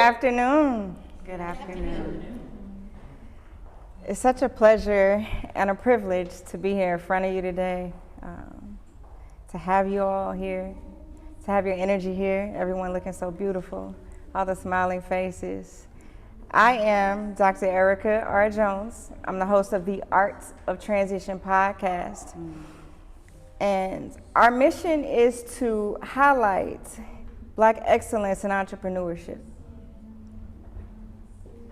afternoon. Good afternoon. It's such a pleasure and a privilege to be here in front of you today, to have you all here, to have your energy here, everyone looking so beautiful, all the smiling faces. I am Dr. Erica R. Jones. I'm the host of the Art of Transition podcast. And our mission is to highlight Black excellence in entrepreneurship.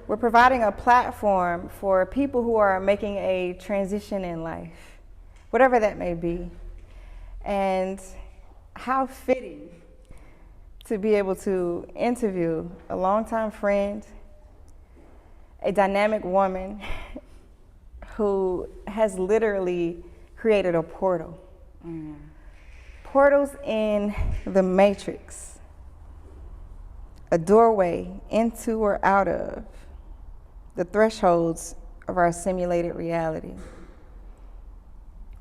We're providing a platform for people who are making a transition in life, whatever that may be. And how fitting to be able to interview a longtime friend, a dynamic woman who has literally created a portal. Portals in the matrix, a doorway into or out of the thresholds of our simulated reality.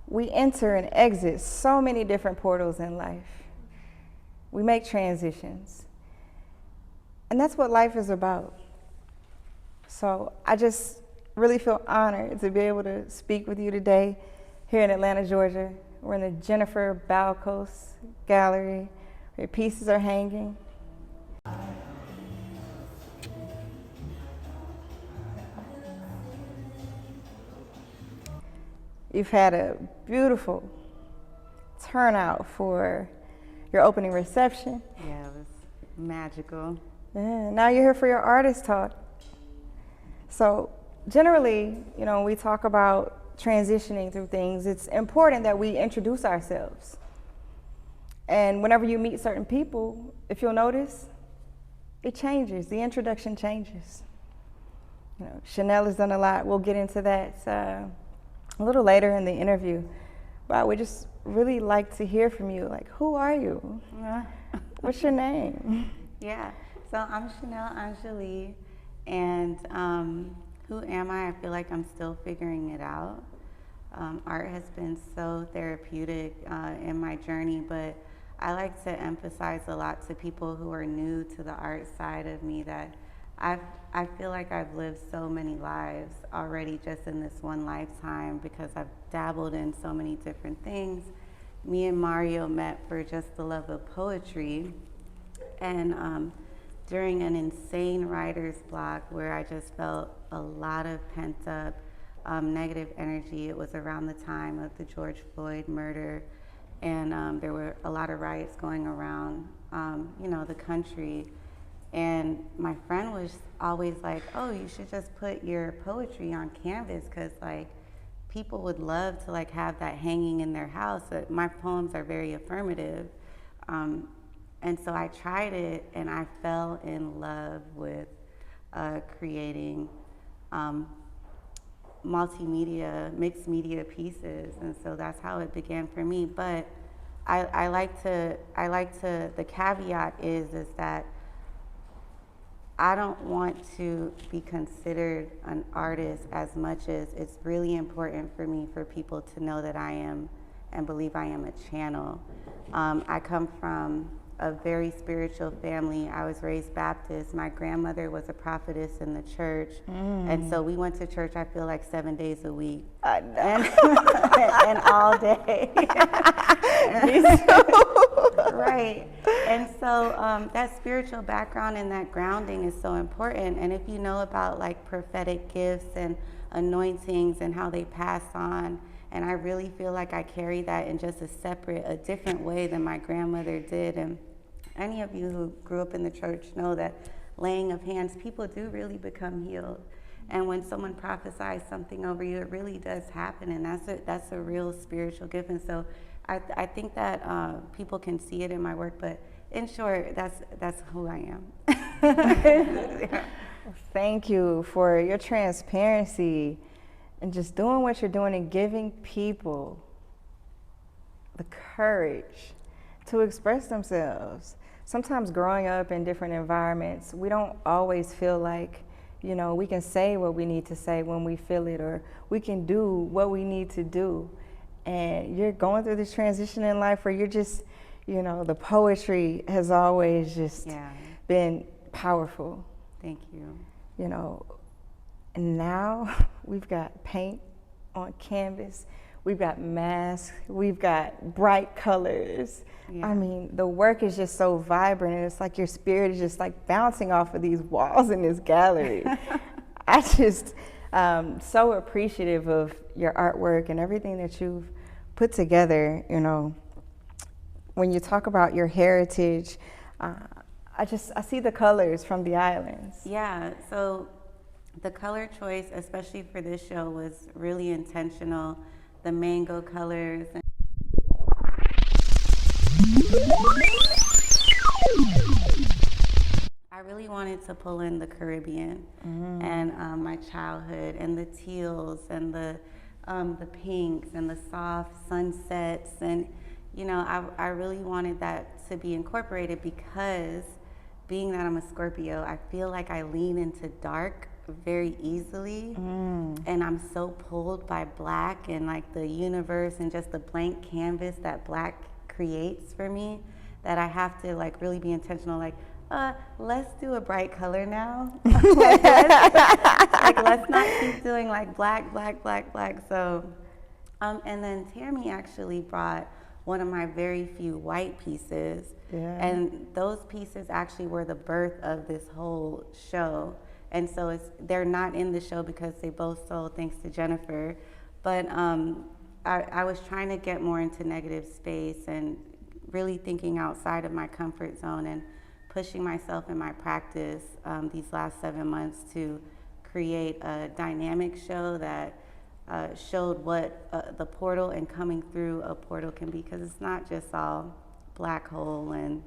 We enter and exit so many different portals in life. We make transitions. And that's what life is about. So I just really feel honored to be able to speak with you today here in Atlanta, Georgia. We're in the Jennifer Balcos Gallery, where pieces are hanging. You've had a beautiful turnout for your opening reception. Yeah, it was magical. Yeah, now you're here for your artist talk. So generally, when we talk about transitioning through things, it's important that we introduce ourselves. And whenever you meet certain people, if you'll notice, it changes. The introduction changes. Chanell has done a lot. We'll get into that a little later in the interview. But I would just really like to hear from you. Like, who are you? What's your name? Yeah, so I'm Chanell Angeli, and who am I? I feel like I'm still figuring it out. Art has been so therapeutic in my journey, but I like to emphasize a lot to people who are new to the art side of me that I feel like I've lived so many lives already just in this one lifetime because I've dabbled in so many different things. Me and Mario met for just the love of poetry, and during an insane writer's block where I just felt a lot of pent up negative energy. It was around the time of the George Floyd murder, and there were a lot of riots going around, the country. And my friend was always like, "Oh, you should just put your poetry on canvas, because people would love to have that hanging in their house." My poems are very affirmative. And so I tried it, and I fell in love with creating multimedia, mixed media pieces, and so that's how it began for me. But the caveat is that I don't want to be considered an artist as much as it's really important for me for people to know that I am and believe I am a channel. I come from a very spiritual family. I was raised Baptist. My grandmother was a prophetess in the church. And so we went to church, I feel like 7 days a week. And all day. Right. And so that spiritual background and that grounding is so important. And if you know about prophetic gifts and anointings and how they pass on, and I really feel like I carry that in just a different way than my grandmother did. And any of you who grew up in the church know that laying of hands, people do really become healed. And when someone prophesies something over you, it really does happen. And that's a real spiritual gift. And so I think that people can see it in my work. But in short, that's who I am. Yeah. Thank you for your transparency and just doing what you're doing and giving people the courage to express themselves. Sometimes growing up in different environments, we don't always feel like, we can say what we need to say when we feel it, or we can do what we need to do. And you're going through this transition in life where you're just, the poetry has always just been powerful. Thank you. You know, and now we've got paint on canvas, we've got masks, we've got bright colors. Yeah. I mean, the work is just so vibrant, and it's like your spirit is just like bouncing off of these walls in this gallery. I just so appreciative of your artwork and everything that you've put together. You know, when you talk about your heritage, I see the colors from the islands. Yeah, so the color choice, especially for this show, was really intentional. The mango colors. I really wanted to pull in the Caribbean and my childhood, and the teals and the pinks and the soft sunsets, and you know, I really wanted that to be incorporated because, being that I'm a Scorpio, I feel like I lean into dark very easily, and I'm so pulled by black and like the universe and just the blank canvas that black creates for me, that I have to like really be intentional, like let's do a bright color now. Let's not keep doing like black. So and then Tammy actually brought one of my very few white pieces, and those pieces actually were the birth of this whole show. And so they're not in the show because they both sold, thanks to Jennifer. But I was trying to get more into negative space and really thinking outside of my comfort zone and pushing myself in my practice these last 7 months to create a dynamic show that showed what the portal and coming through a portal can be, because it's not just all black hole and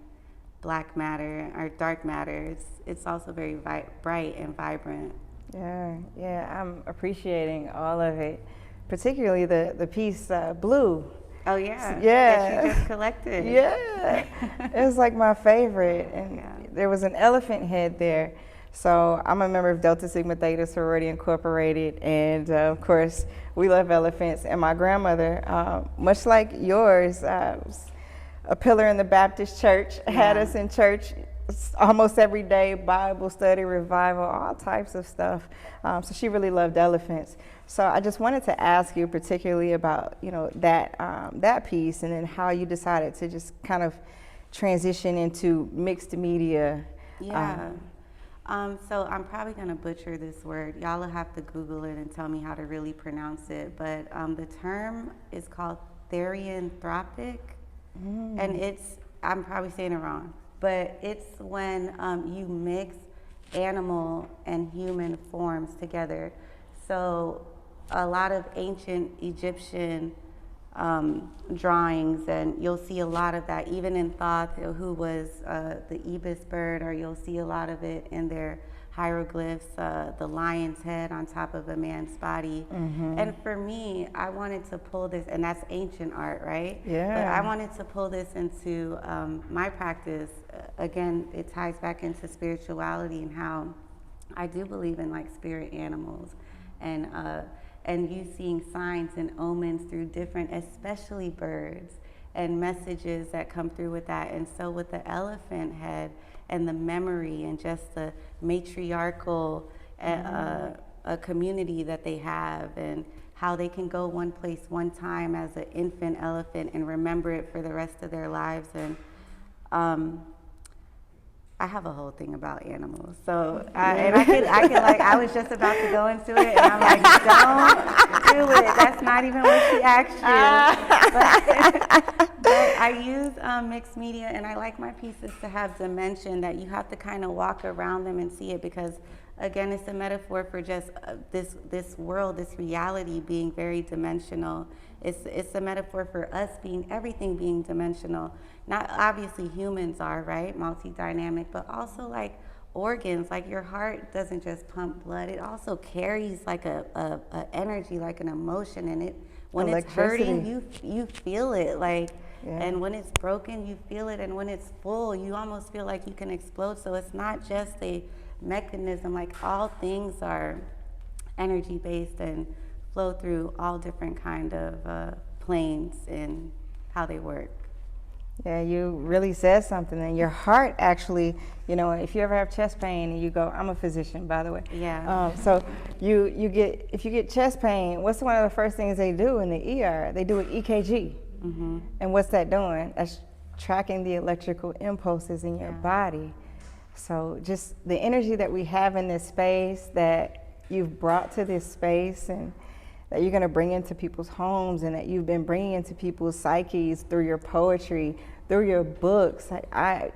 black matter or dark matter. It's also very bright and vibrant. Yeah, I'm appreciating all of it, particularly the piece Blue. Oh yeah, that you just collected. Yeah, it was like my favorite, and there was an elephant head there. So I'm a member of Delta Sigma Theta Sorority Incorporated, and of course we love elephants. And my grandmother, much like yours, was a pillar in the Baptist church, had us in church almost every day, Bible study, revival, all types of stuff. So she really loved elephants. So I just wanted to ask you particularly about, you know, that piece, and then how you decided to just kind of transition into mixed media. Yeah. So I'm probably going to butcher this word. Y'all will have to Google it and tell me how to really pronounce it. But the term is called therianthropic. And I'm probably saying it wrong, but it's when you mix animal and human forms together. So a lot of ancient Egyptian drawings, and you'll see a lot of that even in Thoth, who was the ibis bird, or you'll see a lot of it in their hieroglyphs, the lion's head on top of a man's body. And for me, I wanted to pull this, and that's ancient art, right? Yeah. But I wanted to pull this into my practice. Again, it ties back into spirituality and how I do believe in like spirit animals, and you seeing signs and omens through different, especially birds, and messages that come through with that. And so with the elephant head and the memory and just the matriarchal a community that they have, and how they can go one place one time as an infant elephant and remember it for the rest of their lives. And I have a whole thing about animals, so I was just about to go into it, and I'm like, don't do it. That's not even what she asked you. But I use mixed media, and I like my pieces to have dimension, that you have to kind of walk around them and see it, because again, it's a metaphor for just this world, this reality being very dimensional. It's a metaphor for us everything being dimensional. Not obviously humans are, right, multi-dynamic, but also like organs, like your heart doesn't just pump blood. It also carries like a energy, like an emotion, and when it's hurting, you feel it, like, and when it's broken, you feel it, and when it's full, you almost feel like you can explode. So it's not just a mechanism, like all things are energy based and flow through all different kind of planes and how they work. Yeah, you really said something, and your heart actually, if you ever have chest pain and you go, I'm a physician, by the way. Yeah. So if you get chest pain, what's one of the first things they do in the ER? They do an EKG. Mm-hmm. And what's that doing? That's tracking the electrical impulses in your body. So just the energy that we have in this space that you've brought to this space and that you're going to bring into people's homes and that you've been bringing into people's psyches through your poetry, through your books. I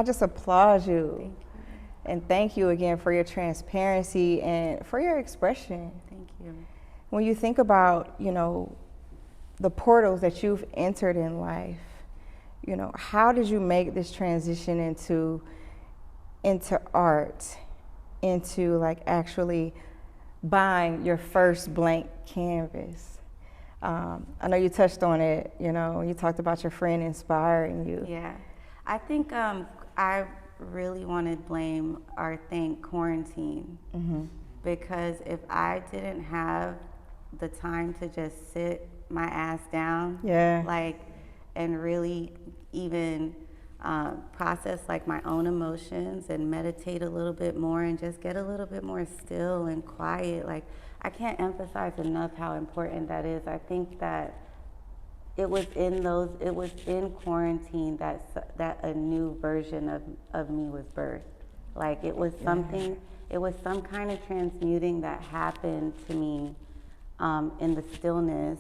just applaud you. Thank you. And thank you again for your transparency and for your expression. Thank you. When you think about, the portals that you've entered in life, how did you make this transition into art, into like actually buying your first blank canvas? I know you touched on it, you talked about your friend inspiring you. Yeah, I think I really want to blame or thank quarantine, because if I didn't have the time to just sit my ass down, and really even process like my own emotions and meditate a little bit more and just get a little bit more still and quiet. Like, I can't emphasize enough how important that is. I think that it was in quarantine that a new version of me was birthed. Like, it was something, it was some kind of transmuting that happened to me in the stillness,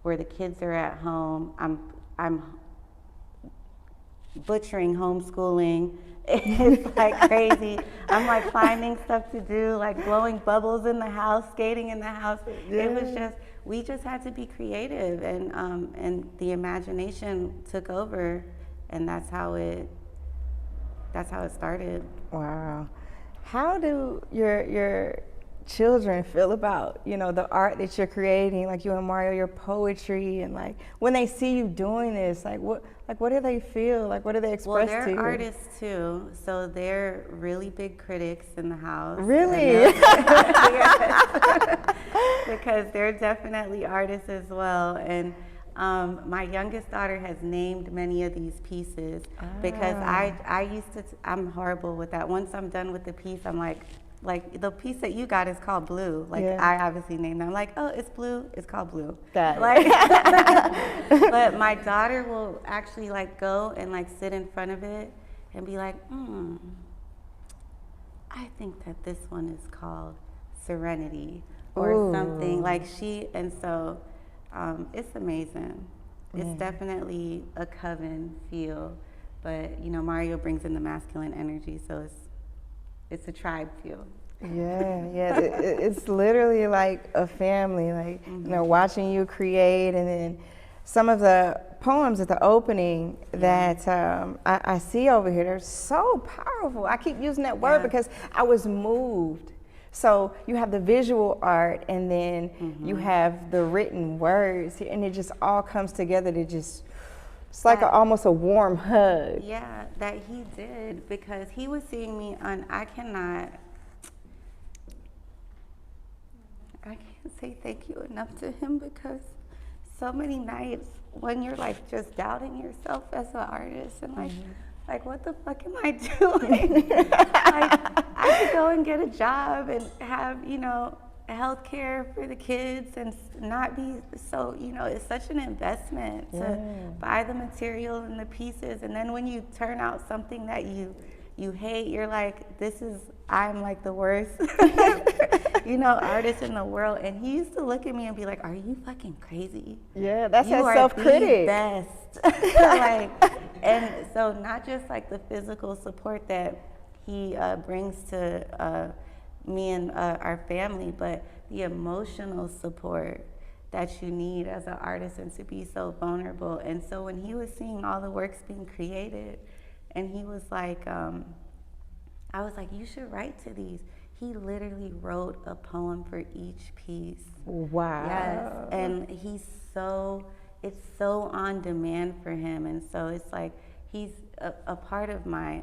where the kids are at home. I'm butchering homeschooling. It's like crazy. I'm like finding stuff to do, like blowing bubbles in the house, skating in the house. It was just, we just had to be creative, and the imagination took over, and that's how it started. Wow. How do your children feel about, the art that you're creating, like you and Mario, your poetry, and like when they see you doing this, what do they feel? Like, what do they express to you? Well, they're artists too, so they're really big critics in the house. Really? Because they're definitely artists as well. And my youngest daughter has named many of these pieces because I used to, I'm horrible with that. Once I'm done with the piece, I'm like the piece that you got is called Blue. Like, I obviously named them. I'm like, oh, it's blue. It's called Blue. Got it. Like, but my daughter will actually like go and like sit in front of it and be like, I think that this one is called Serenity or something. Like and so it's amazing. It's definitely a coven feel, but Mario brings in the masculine energy, so it's a tribe feel. It's literally like a family, like, watching you create. And then some of the poems at the opening that I see over here, they're so powerful. I keep using that word because I was moved. So you have the visual art, and then you have the written words, and it just all comes together to just, it's like almost a warm hug. Yeah, that he did, because he was seeing me on, I can't say thank you enough to him, because so many nights when you're like just doubting yourself as an artist and like what the fuck am I doing? Like, I could go and get a job and have, health care for the kids and not be so, it's such an investment to buy the material and the pieces. And then when you turn out something that you hate, you're like, I'm like the worst, artist in the world. And he used to look at me and be like, are you fucking crazy? Yeah, that's you that self-critic. The best. And so not just like the physical support that he brings to me and our family, but the emotional support that you need as an artist, and to be so vulnerable. And so when he was seeing all the works being created, and he was like, I was like, you should write to these. He literally wrote a poem for each piece. Wow. Yes, and it's so on demand for him. And so it's like, he's a part of my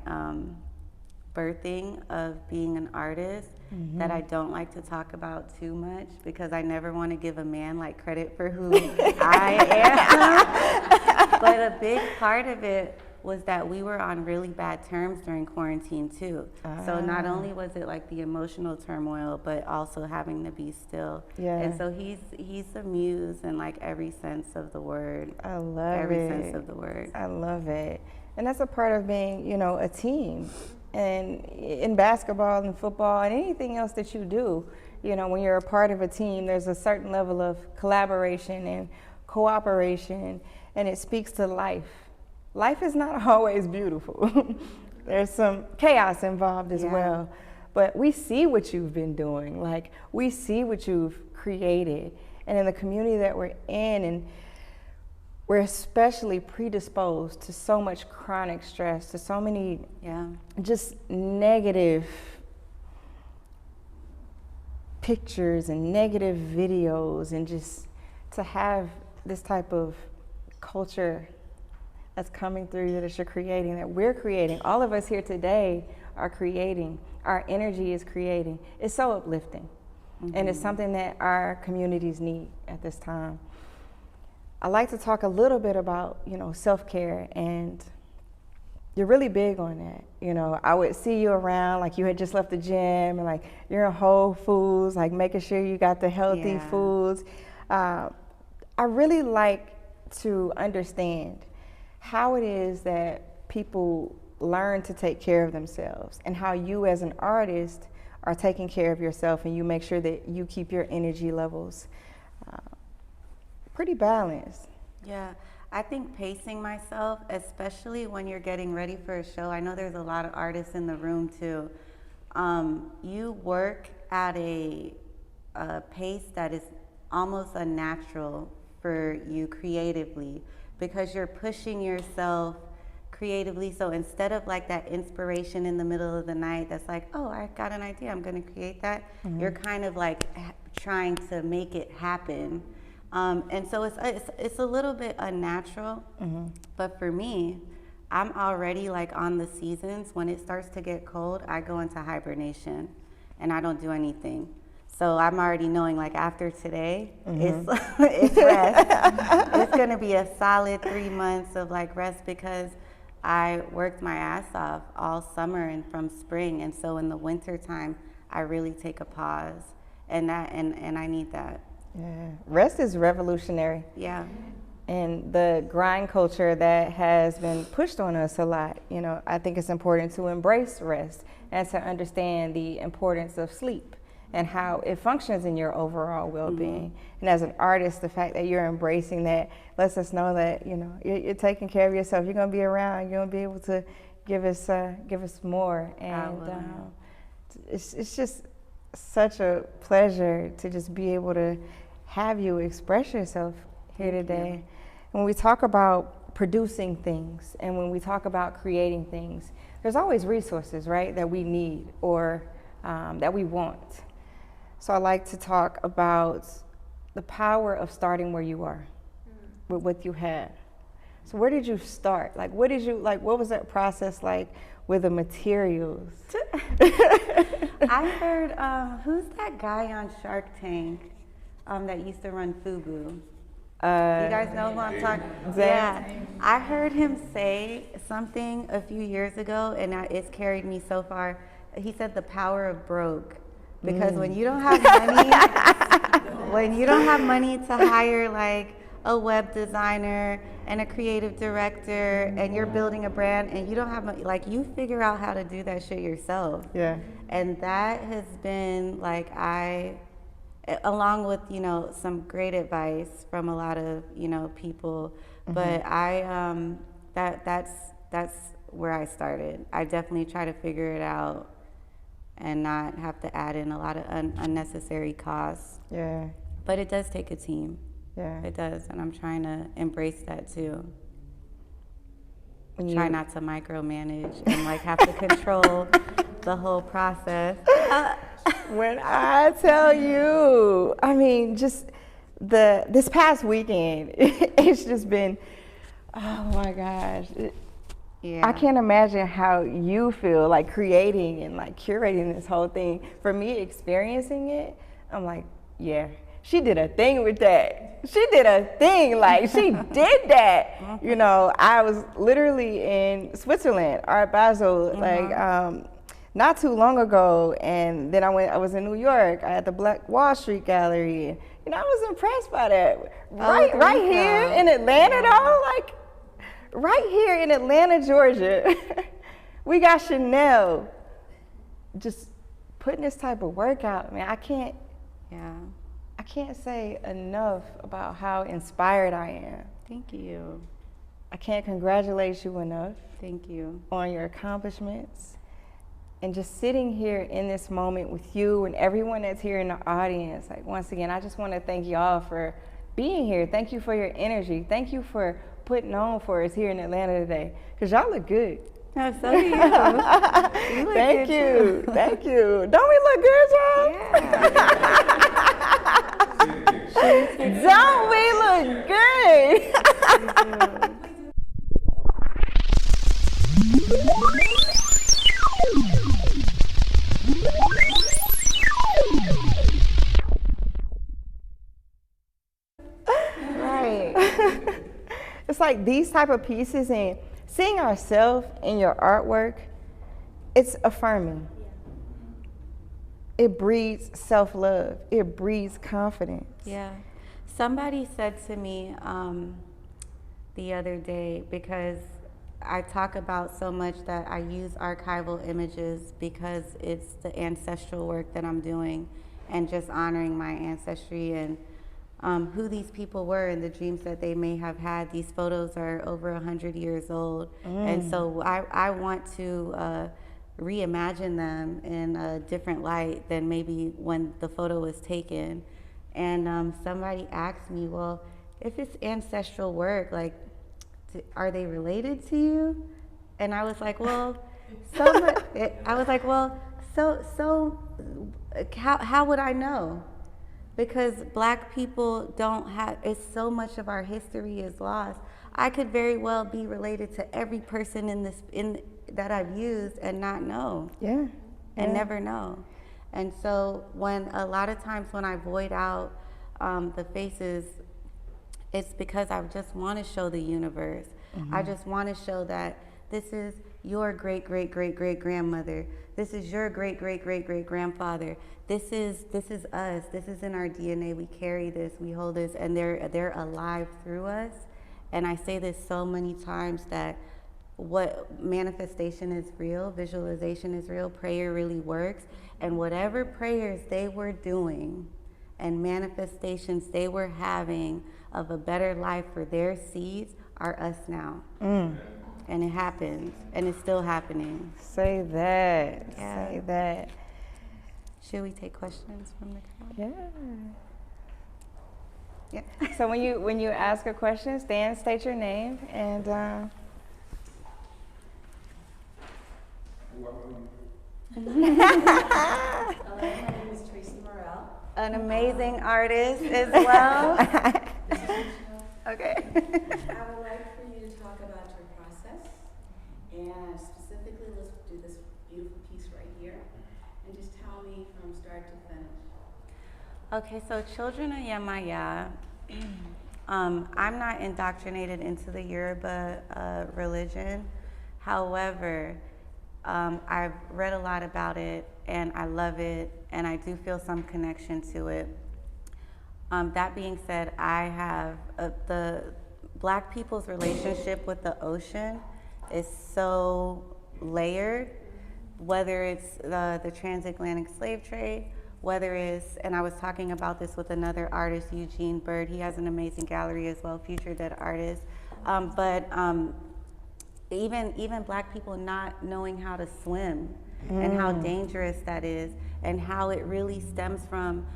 birthing of being an artist that I don't like to talk about too much, because I never want to give a man like credit for who I But a big part of it was that we were on really bad terms during quarantine too. So not only was it like the emotional turmoil, but also having to be still. Yeah. And so he's a muse in like every sense of the word. I love it. Every sense of the word. I love it. And that's a part of being, you know, a team. And in basketball and football and anything else that you do, you know, when you're a part of a team, there's a certain level of collaboration and cooperation, and it speaks to life. Life is not always beautiful. There's some chaos involved as well. But we see what you've been doing. Like, we see what you've created. And in the community that we're in, and we're especially predisposed to so much chronic stress, to so many just negative pictures and negative videos, and just to have this type of culture that's coming through you, that you're creating, that we're creating. All of us here today are creating. Our energy is creating. It's so uplifting. And it's something that our communities need at this time. I like to talk a little bit about, you know, self-care, and you're really big on that. You know, I would see you around, like you had just left the gym, and like you're in Whole Foods, like making sure you got the healthy foods. I really like to understand how it is that people learn to take care of themselves, and how you as an artist are taking care of yourself, and you make sure that you keep your energy levels pretty balanced. Yeah, I think pacing myself, especially when you're getting ready for a show. I know there's a lot of artists in the room too. You work at a pace that is almost unnatural for you creatively, because you're pushing yourself creatively. So instead of like that inspiration in the middle of the night that's like, oh, I got an idea, I'm going to create that, you're kind of like trying to make it happen. And so it's a little bit unnatural. But for me, I'm already like on the seasons. When it starts to get cold, I go into hibernation and I don't do anything. So I'm already knowing, like, after today, it's rest. It's going to be a solid 3 months of like rest, because I worked my ass off all summer and from spring. And so in the winter time, I really take a pause, and I need that. Yeah, rest is revolutionary. Yeah. And the grind culture that has been pushed on us a lot, you know, I think it's important to embrace rest and to understand the importance of sleep and how it functions in your overall well-being. And as an artist, the fact that you're embracing that lets us know that, you know, you're taking care of yourself. You're going to be around. You're going to be able to give us more. And it's just such a pleasure to just be able to have you express yourself here today. When we talk about producing things, and when we talk about creating things, there's always resources, right, that we need or that we want. So I like to talk about the power of starting where you are with what you have. So where did you start? Like, what was that process like with the materials? I heard, who's that guy on Shark Tank that used to run FUBU? You guys know who I'm talking about? Yeah, I heard him say something a few years ago, and it's carried me so far. He said the power of broke. Because when you don't have money, to hire like a web designer and a creative director, and you're building a brand, and you don't have money, like, you figure out how to do that shit yourself. Yeah. And that has been like, along with, you know, some great advice from a lot of, you know, people, but that's where I started. I definitely try to figure it out and not have to add in a lot of unnecessary costs. Yeah. But it does take a team. Yeah. It does, and I'm trying to embrace that too. Try not to micromanage and like have to control the whole process. When I tell you, I mean, just this past weekend, it's just been, oh my gosh. Yeah. I can't imagine how you feel, like, creating and like curating this whole thing. For me, experiencing it, I'm like, yeah, she did a thing with that. She did a thing, like she did that. You know, I was literally in Switzerland, Art Basel, like not too long ago, and then I was in New York. I had the Black Wall Street Gallery. You know, I was impressed by that. Right here in Atlanta, though, like right here in Atlanta, Georgia, we got Chanell just putting this type of work out. Man, I can't say enough about how inspired I am. Thank you. I can't congratulate you enough. Thank you. On your accomplishments. And just sitting here in this moment with you and everyone that's here in the audience, like once again, I just want to thank y'all for being here. Thank you for your energy. Thank you for putting on for us here in Atlanta today. Because y'all look good. No, so do you. You look Thank good you. too. Thank you. Don't we look good, y'all? Yeah. Don't we look good? Right. It's like these type of pieces and seeing ourselves in your artwork, it's affirming. It breeds self-love. It breeds confidence. Yeah. Somebody said to me the other day, because I talk about so much that I use archival images because it's the ancestral work that I'm doing and just honoring my ancestry and who these people were and the dreams that they may have had. These photos are over 100 years old. And so I want to reimagine them in a different light than maybe when the photo was taken. And somebody asked me, well, if it's ancestral work, like, are they related to you? And I was like, well, how would I know? Because Black people don't have, it's so much of our history is lost. I could very well be related to every person that I've used and not know. Yeah. And never know. And so when a lot of times when I void out the faces, it's because I just want to show the universe. I just want to show that this is your great, great, great, great grandmother. This is your great, great, great, great grandfather. This is us. This is in our DNA. We carry this, we hold this, and they're alive through us. And I say this so many times that what manifestation is real, visualization is real, prayer really works. And whatever prayers they were doing and manifestations they were having of a better life for their seeds are us now. And it happens, and it's still happening. Say that. Yeah. Say that. Should we take questions from the crowd? Yeah. Yeah. So when you ask a question, stand, state your name, and My name is Tracy Morrell. An amazing artist as well. Okay. I would like for you to talk about your process, and specifically, let's do this beautiful piece right here, and just tell me from start to finish. Okay, so Children of Yemaya, I'm not indoctrinated into the Yoruba religion. However, I've read a lot about it, and I love it, and I do feel some connection to it. That being said, I have the Black people's relationship with the ocean is so layered, whether it's the transatlantic slave trade, whether it's, and I was talking about this with another artist, Eugene Bird. He has an amazing gallery as well, Future Dead Artists. Even Black people not knowing how to swim and how dangerous that is, and how it really stems from,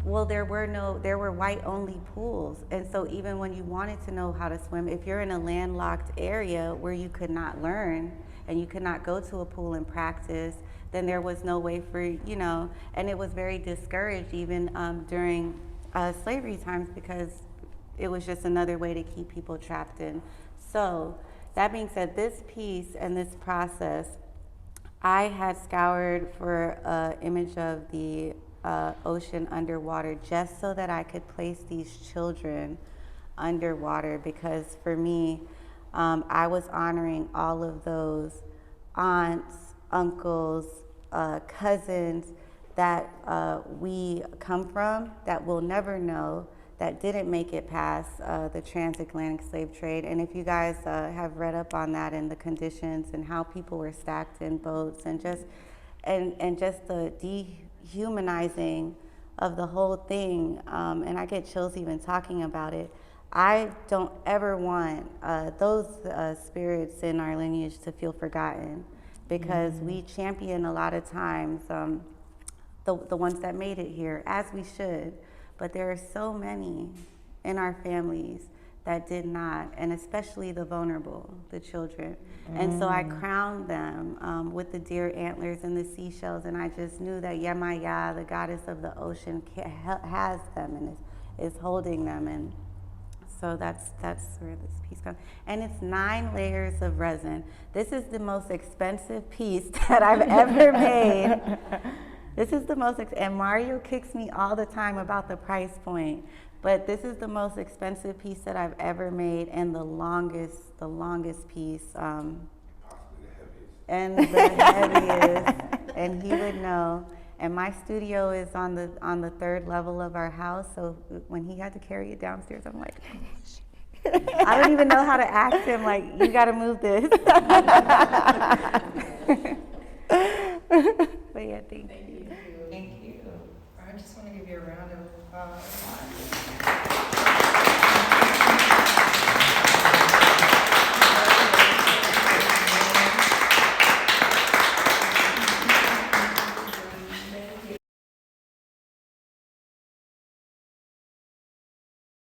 well, there were white-only pools. And so even when you wanted to know how to swim, if you're in a landlocked area where you could not learn and you could not go to a pool and practice, then there was no way for, and it was very discouraged even during slavery times, because it was just another way to keep people trapped in. So that being said, this piece and this process, I had scoured for an image of the ocean underwater just so that I could place these children underwater, because for me, I was honoring all of those aunts, uncles, cousins that we come from that we'll never know, that didn't make it past the transatlantic slave trade. And if you guys have read up on that and the conditions and how people were stacked in boats, and just the dehumanizing of the whole thing, and I get chills even talking about it. I don't ever want those spirits in our lineage to feel forgotten, because we champion a lot of times the ones that made it here, as we should. But there are so many in our families that did not, and especially the vulnerable, the children. And so I crowned them with the deer antlers and the seashells, and I just knew that Yemaya, the goddess of the ocean, has them and is holding them. And so that's where this piece comes. And it's 9 layers of resin. This is the most expensive piece that I've ever made. This is the most, and Mario kicks me all the time about the price point, but this is the most expensive piece that I've ever made, and the longest piece, Possibly the heaviest. and the heaviest, and he would know. And my studio is on the 3rd level of our house, so when he had to carry it downstairs, I'm like, I don't even know how to ask him, like, you gotta move this. But yeah, thank you. Thank you. I just want to give you a round of applause.